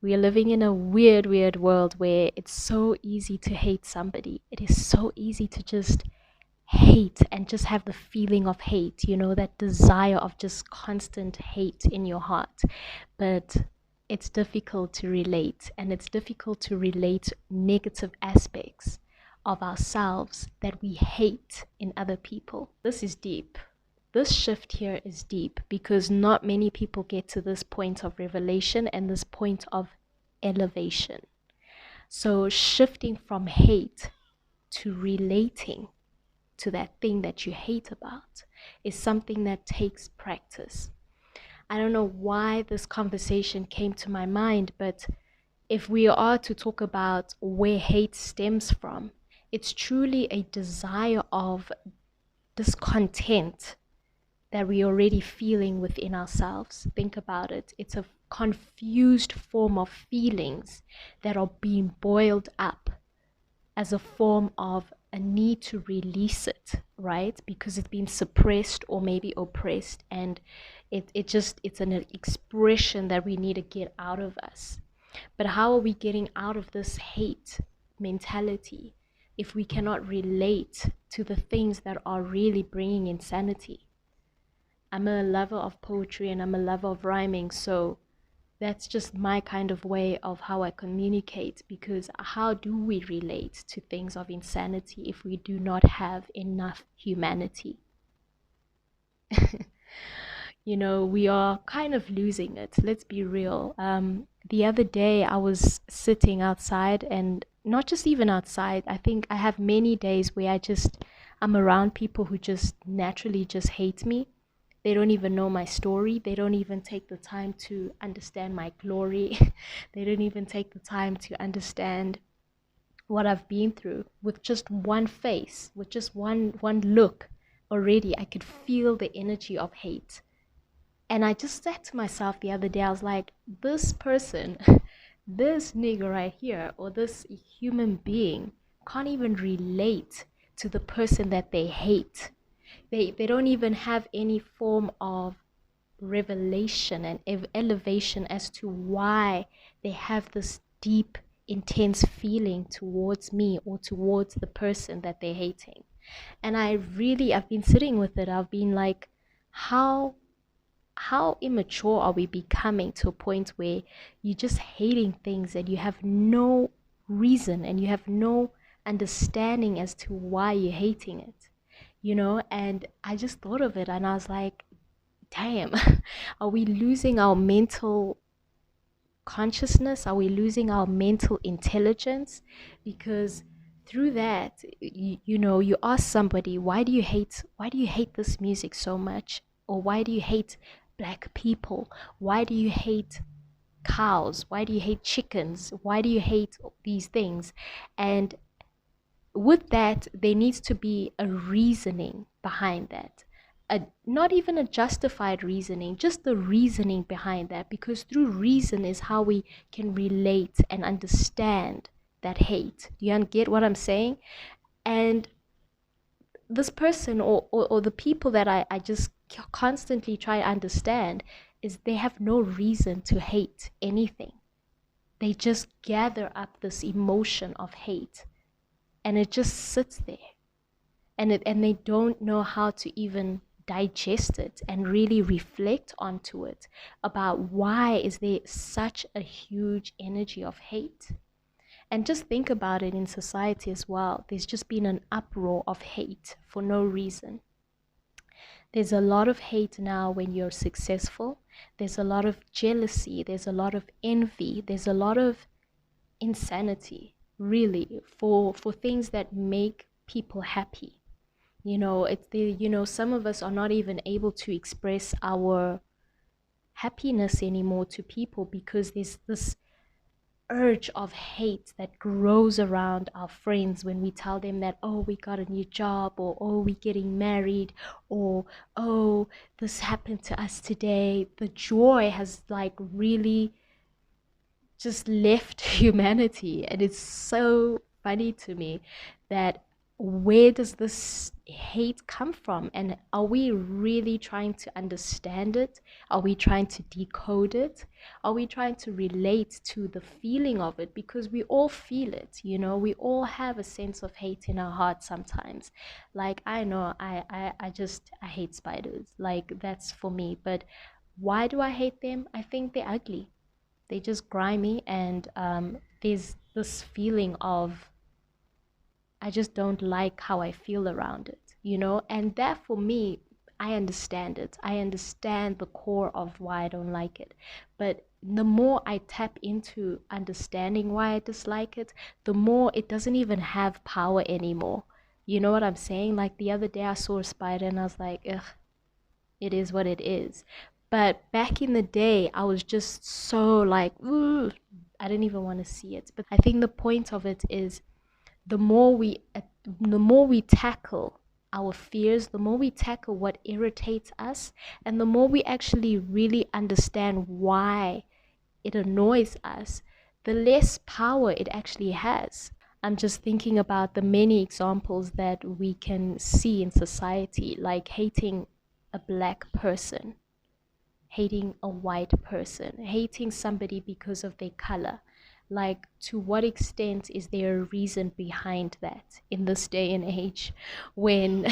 We are living in a weird, weird world where it's so easy to hate somebody. It is so easy to just hate and just have the feeling of hate, that desire of just constant hate in your heart. But it's difficult to relate, and it's difficult to relate negative aspects of ourselves that we hate in other people. This is deep. This shift here is deep because not many people get to this point of revelation and this point of elevation. So, shifting from hate to relating to that thing that you hate about is something that takes practice. I don't know why this conversation came to my mind, but if we are to talk about where hate stems from, it's truly a desire of discontent that we're already feeling within ourselves. Think about it. It's a confused form of feelings that are being boiled up as a form of a need to release it, right? Because it's been suppressed or maybe oppressed, and it's an expression that we need to get out of us. But how are we getting out of this hate mentality if we cannot relate to the things that are really bringing insanity? I'm a lover of poetry and I'm a lover of rhyming, so that's just my kind of way of how I communicate, because how do we relate to things of insanity if we do not have enough humanity? We are kind of losing it. Let's be real. The other day I was sitting outside, and not just even outside, I think I have many days where I'm around people who just naturally just hate me. They don't even know my story. They don't even take the time to understand my glory. They don't even take the time to understand what I've been through. With just one face, with just one look, already I could feel the energy of hate. And I just said to myself the other day, I was like, this person, this nigga right here, or this human being can't even relate to the person that they hate. They don't even have any form of revelation and elevation as to why they have this deep, intense feeling towards me or towards the person that they're hating. And I've been sitting with it. I've been like, how immature are we becoming to a point where you're just hating things and you have no reason and you have no understanding as to why you're hating it, And I just thought of it and I was like, damn, are we losing our mental consciousness? Are we losing our mental intelligence? Because through that, you ask somebody, why do you hate this music so much? Or why do you hate black people? Why do you hate cows? Why do you hate chickens? Why do you hate these things? And with that, there needs to be a reasoning behind that. Not even a justified reasoning, just the reasoning behind that, because through reason is how we can relate and understand that hate. Do you get what I'm saying? And this person or the people that I just constantly try to understand is they have no reason to hate anything. They just gather up this emotion of hate and it just sits there, and they don't know how to even digest it and really reflect onto it about why is there such a huge energy of hate. And just think about it in society as well. There's just been an uproar of hate for no reason. There's a lot of hate now when you're successful. There's a lot of jealousy. There's a lot of envy. There's a lot of insanity, really, for things that make people happy. Some of us are not even able to express our happiness anymore to people because there's this urge of hate that grows around our friends when we tell them that, oh, we got a new job, or oh, we're getting married, or oh, this happened to us today. The joy has like really just left humanity, and it's so funny to me that where does this hate come from? And are we really trying to understand it? Are we trying to decode it? Are we trying to relate to the feeling of it? Because we all feel it, you know, we all have a sense of hate in our heart sometimes. Like, I know I hate spiders. Like, that's for me. But why do I hate them? I think they're ugly. They just grimy, and there's this feeling of I just don't like how I feel around it, you know? And that for me, I understand it. I understand the core of why I don't like it. But the more I tap into understanding why I dislike it, the more it doesn't even have power anymore. You know what I'm saying? Like the other day I saw a spider and I was like, ugh, it is what it is. But back in the day, I was just so like, ooh, I didn't even want to see it. But I think the point of it is the more we tackle our fears, the more we tackle what irritates us, and the more we actually really understand why it annoys us, the less power it actually has. I'm just thinking about the many examples that we can see in society, like hating a black person, hating a white person, hating somebody because of their color. Like, to what extent is there a reason behind that in this day and age when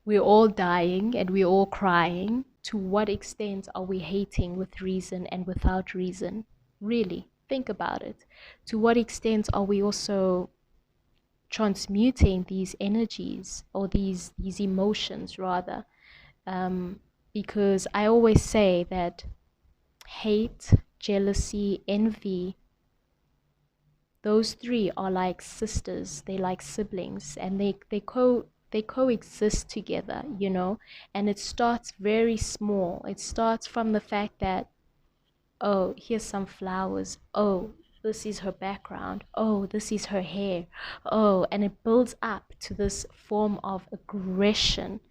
we're all dying and we're all crying? To what extent are we hating with reason and without reason? Really, think about it. To what extent are we also transmuting these energies, or these emotions rather? Um, because I always say that hate, jealousy, envy, those three are like sisters, they like siblings, and they coexist together, you know. And it starts very small. It starts from the fact that, oh, here's some flowers, oh, this is her background, oh, this is her hair, oh, and it builds up to this form of aggression.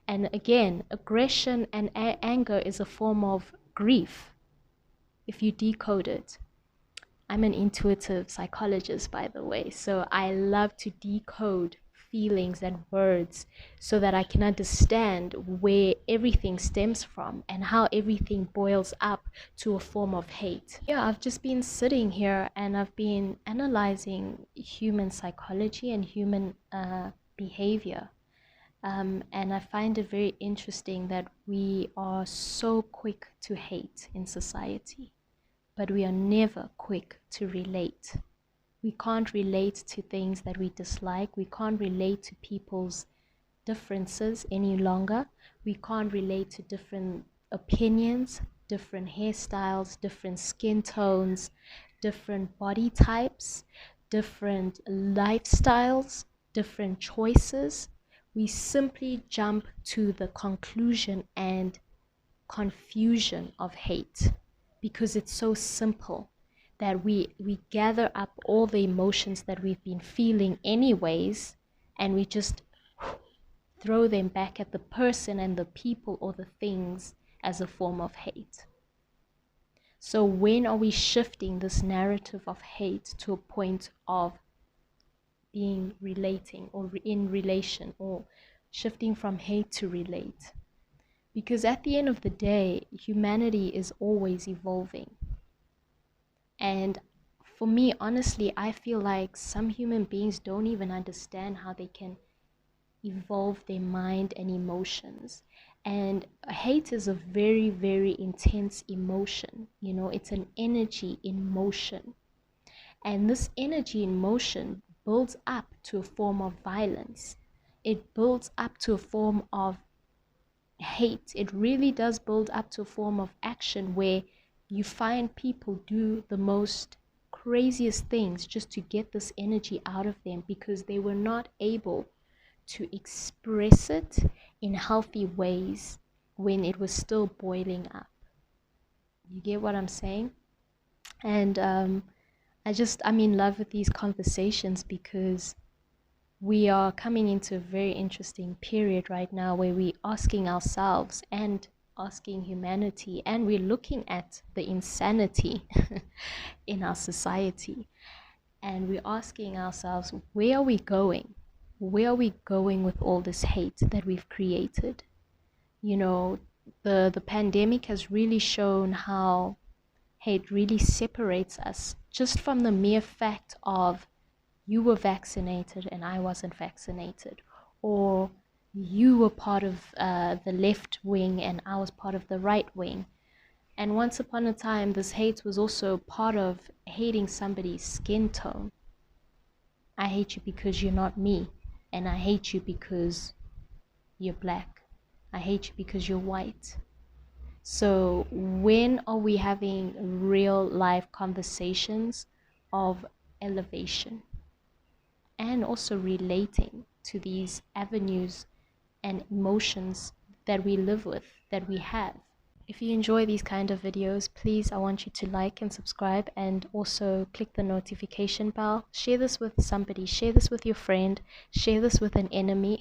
And again, aggression and anger is a form of grief if you decode it. I'm an intuitive psychologist, by the way, so I love to decode feelings and words so that I can understand where everything stems from and how everything boils up to a form of hate. Yeah, I've just been sitting here and I've been analyzing human psychology and human behavior. And I find it very interesting that we are so quick to hate in society, but we are never quick to relate. We can't relate to things that we dislike. We can't relate to people's differences any longer. We can't relate to different opinions, different hairstyles, different skin tones, different body types, different lifestyles, different choices. We simply jump to the conclusion and confusion of hate because it's so simple that we gather up all the emotions that we've been feeling anyways, and we just throw them back at the person and the people or the things as a form of hate. So when are we shifting this narrative of hate to a point of being relating or in relation, or shifting from hate to relate? Because at the end of the day, humanity is always evolving. And for me, honestly, I feel like some human beings don't even understand how they can evolve their mind and emotions. And hate is a very, very intense emotion. You know, it's an energy in motion. And this energy in motion builds up to a form of violence. It builds up to a form of hate. It really does build up to a form of action where you find people do the most craziest things just to get this energy out of them because they were not able to express it in healthy ways when it was still boiling up. You get what I'm saying? And I'm in love with these conversations because we are coming into a very interesting period right now where we're asking ourselves and asking humanity, and we're looking at the insanity in our society, and we're asking ourselves, where are we going? where are we going with all this hate that we've created? You know, the pandemic has really shown how hate really separates us just from the mere fact of you were vaccinated and I wasn't vaccinated, or you were part of the left wing and I was part of the right wing. And once upon a time, this hate was also part of hating somebody's skin tone. I hate you because you're not me, and I hate you because you're black. I hate you because you're white. So when are we having real life conversations of elevation and also relating to these avenues and emotions that we live with, that we have? If you enjoy these kind of videos, please, I want you to like and subscribe, and also click the notification bell. Share this with somebody, share this with your friend, share this with an enemy,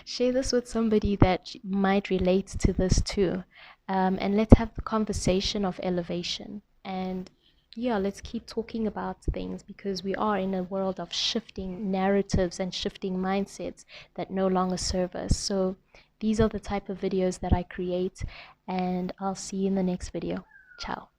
share this with somebody that might relate to this too. And let's have the conversation of elevation. And yeah, let's keep talking about things, because we are in a world of shifting narratives and shifting mindsets that no longer serve us. So these are the type of videos that I create, and I'll see you in the next video. Ciao.